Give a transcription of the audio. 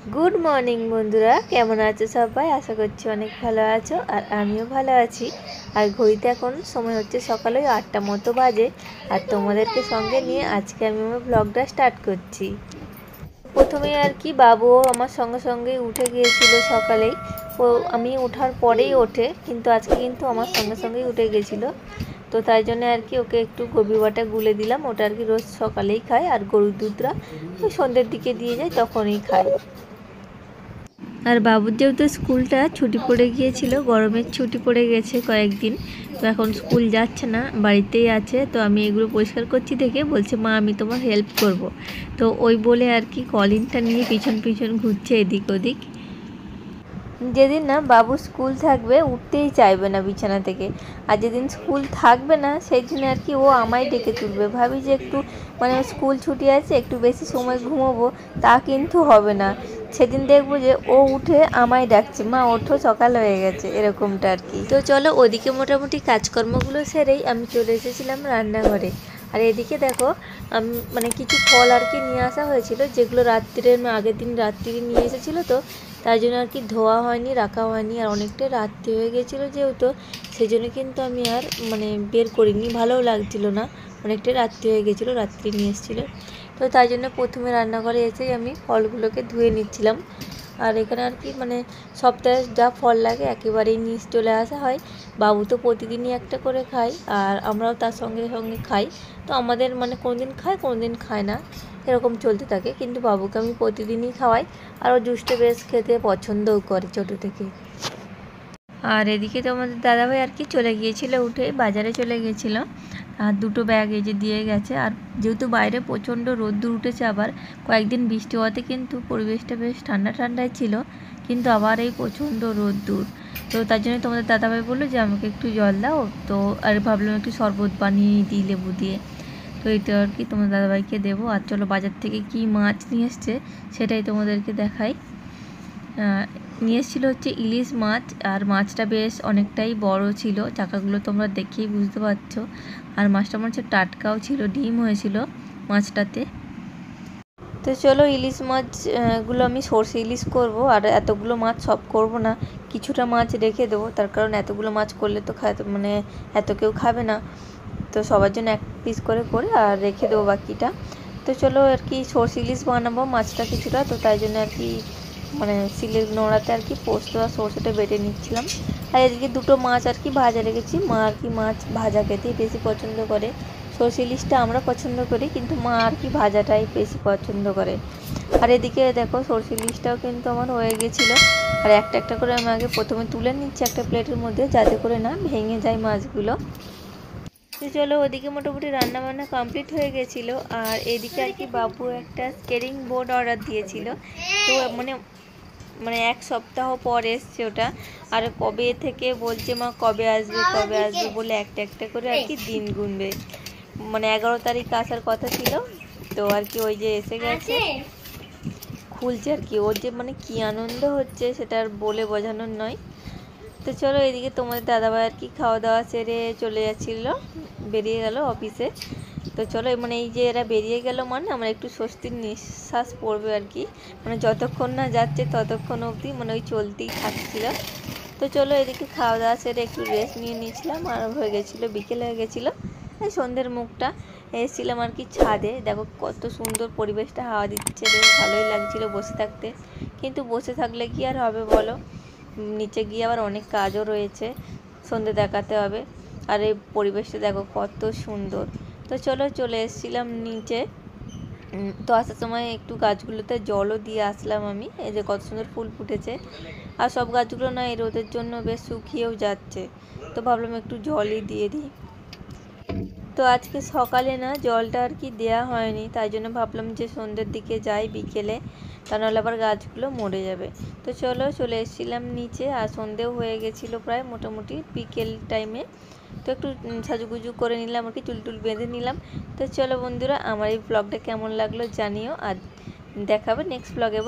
Good morning बंधुरा केमन आछो सबाई आशा करछि अनेक भालो आछो और आमिओ भालो आछि। और घड़ीते एखन समय होच्छे सकाल 8टा मतो बाजे और तोमादेरके संगे निये आजके आमि आमार ब्लगटा स्टार्ट करछि। प्रथमेई आर कि बाबुओ आमार संगे संगे उठे गिয়েছিল सकालेई। ओ आमि ओठार परेई ओठे किन्तु आजके किन्तु आमार संगे संगेई उठे गिয়েছিল। तो ताई जन्य आर कि ओके एकटु गभीर बाटा गुले दिलाम। ओटा आर कि रोज सकालेई खाय और गरुर दूधटा ओई सन्ध्येर दिके दिये जाय तखनई खाय। और बाबुर जेहेतु स्कूलटा छुटी पड़े गिয়েছিল गरमेर छुटी पड़े गेছে कयेकदिन तो এখন स्कूल যাচ্ছে না বাড়িতেই আছে। তো আমি এগুলো পরিষ্কার করছি দেখে বলছে মা আমি তোমার হেল্প করব। তো ওই বলে আর কি কলিনটা নিয়ে পিছন পিছন ঘুরছে এদিক ওদিক। যেদিন না বাবু স্কুল থাকবে উঠতেই চাইবে না বিছানা থেকে, আর যেদিন স্কুল থাকবে না সেই দিন আর কি ও আমায় ডেকে তুলবে। ভাবি যে একটু মানে স্কুল ছুটি আছে একটু বেশি সময় ঘুমোবো, তা কিন্তু হবে না। সেদিন দেখবো যে ও উঠে আমায় ডাকছে মা ওঠো সকাল হয়ে গেছে, এরকমটা আর কি। তো চলো ওদিকে মোটামুটি কাজকর্মগুলো সেরেই আমি চলে এসেছিলাম রান্নাঘরে। আর এদিকে দেখো আমি মানে কিছু ফল আর কি নিয়ে আসা হয়েছিল যেগুলো রাত্রির আগের দিন রাত্রি নিয়ে এসেছিলো, তো তাই জন্য আর কি ধোয়া হয়নি রাখা হয়নি। আর অনেকটাই রাত্রি হয়ে গেছিলো যেহেতু সেই জন্য কিন্তু আমি আর মানে বের করিনি, ভালোও লাগছিল না, অনেকটাই রাত্রি হয়ে গেছিলো, রাত্রি নিয়ে এসেছিলো। তো তাই জন্য প্রথমে রান্নাঘরে এসেই আমি ফলগুলোকে ধুয়ে নিচ্ছিলাম। আর এখানে আর কি মানে সপ্তাহে যা ফল লাগে একেবারেই নিয়ে চলে আসা হয়। বাবু তো প্রতিদিনই একটা করে খায় আর আমরাও তার সঙ্গে সঙ্গে খাই। তো আমাদের মানে কোনো দিন খায় কোনো দিন খায় না, এরকম চলতে থাকে। কিন্তু বাবুকে আমি প্রতিদিনই খাওয়াই আর ও জুসটা বেশ খেতে পছন্দও করে ছোটো থেকে। আর এদিকে তো আমাদের দাদাভাই আর কি চলে গিয়েছিলো উঠে বাজারে চলে গিয়েছিলো, আর দুটো ব্যাগ এই যে দিয়ে গেছে। আর যেহেতু বাইরে প্রচণ্ড রোদ্দুর উঠেছে, আবার কয়েকদিন বৃষ্টি হওয়াতে কিন্তু পরিবেশটা বেশ ঠান্ডা ঠান্ডাই ছিল, কিন্তু আবার এই প্রচণ্ড রোদ্দুর। তো তার জন্য তোমাদের দাদাভাই বললো যে আমাকে একটু জল দাও, তো আর ভাবলাম একটু শরবত বানিয়ে দিই লেবু দিয়ে। তো এটা আর কি তোমাদের দাদাভাইকে দেবো। আর চলো বাজার থেকে কি মাছ নিয়ে এসছে সেটাই তোমাদেরকে দেখাই। নিয়ে এসেছিলো হচ্ছে ইলিশ মাছ, আর মাছটা বেশ অনেকটাই বড় ছিল, চাকাগুলো তোমরা দেখেই বুঝতে পারছো। আর মাছটা মনে হচ্ছে টাটকাও ছিল, ডিম হয়েছিল মাছটাতে। তো চলো ইলিশ মাছগুলো আমি সর্ষে ইলিশ করব। আর এতগুলো মাছ সব করব না, কিছুটা মাছ রেখে দেবো, তার কারণ এতগুলো মাছ করলে তো মানে এত কেউ খাবে না। তো সবার জন্য এক পিস করে করে আর রেখে দেবো বাকিটা। তো চলো আর কি সর্ষে ইলিশ বানাবো মাছটা কিছুটা, তো তাই জন্য আর কি মানে সিলের নোড়াতে আর কি পোস্ত আর সর্ষেটা বেটে নিচ্ছিলাম। আর এদিকে দুটো মাছ আর কি ভাজা রেখেছি। মা আর কি মাছ ভাজা খেতেই বেশি পছন্দ করে, সর্ষে ইলিশটা আমরা পছন্দ করি কিন্তু মা আর কি ভাজাটাই বেশি পছন্দ করে। আর এদিকে দেখো সর্ষে ইলিশটাও কিন্তু আমার হয়ে গেছিলো। আর একটা একটা করে আমি আগে প্রথমে তুলে নিচ্ছি একটা প্লেটের মধ্যে, যাতে করে না ভেঙে যায় মাছগুলো। তো চলো ওদিকে মোটামুটি রান্নাবান্না কমপ্লিট হয়ে গেছিলো। আর এদিকে আর কি বাবু একটা স্কেটিং বোর্ড অর্ডার দিয়েছিল, তো মানে এক সপ্তাহ পর এসছে ওটা। আর কবে থেকে বলছে মা কবে আসবে কবে আসবে বলে একটা একটা করে আর কি দিন গুনবে। মানে 11 তারিখ আসার কথা ছিল, তো আর কি ওই যে এসে গেছে, খুলছে আর কি। ওর যে মানে কি আনন্দ হচ্ছে সেটা আর বলে বোঝানোর নয়। তো চলো এদিকে তোমাদের দাদাভাই আর কি খাওয়া দাওয়া সেরে চলে যাচ্ছিলো, বেরিয়ে গেল অফিসে। তো চলো মানে এই যে এরা বেরিয়ে গেল মানে আমার একটু স্বস্তির নিঃশ্বাস পড়বে আর কি, মানে যতক্ষণ না যাচ্ছে ততক্ষণ অবধি মানে ওই চলতেই থাকছিল। তো চলো এদিকে খাওয়া দাওয়া সেরে একটু রেস্ট নিয়ে নিয়েছিলাম। আর হয়ে গেছিলো বিকেল হয়ে গেছিলো, এই সন্ধ্যের মুখটা এসেছিলাম আর কি ছাদে। দেখো কত সুন্দর পরিবেশটা, হাওয়া দিচ্ছে, বেশ ভালোই লাগছিলো বসে থাকতে। কিন্তু বসে থাকলে কি আর হবে বলো, নিচে গিয়ে আবার অনেক কাজও রয়েছে, সন্ধ্যে দেখাতে হবে। আর এই পরিবেশটা দেখো কত সুন্দর। তো চলো চলে এসেছিলাম নিচে। তো আসার সময় একটু গাছগুলোতে জলও দিয়ে আসলাম আমি, এই যে কত সুন্দর ফুল ফুটেছে। আর সব গাছগুলো না এই রোদের জন্য বেশ শুকিয়েও যাচ্ছে, তো ভাবলাম একটু জলই দিয়ে দিই। তো আজকে সকালে না জলটা আর কি দেওয়া হয়নি, তাই জন্য ভাবলাম যে সন্ধ্যের দিকে যাই বিকেলে, তা নাহলে আবার গাছগুলো মরে যাবে। তো চলো চলে এসেছিলাম নিচে। আর সন্ধ্যেও হয়ে গেছিলো প্রায় মোটামুটি বিকেল টাইমে। তো একটু সাজুগুজু করে নিলাম আর কি, চুল টুল বেঁধে নিলাম। তো চলো বন্ধুরা আমার এই ব্লগটা কেমন লাগলো জানিও, আর দেখাবে নেক্সট ব্লগে।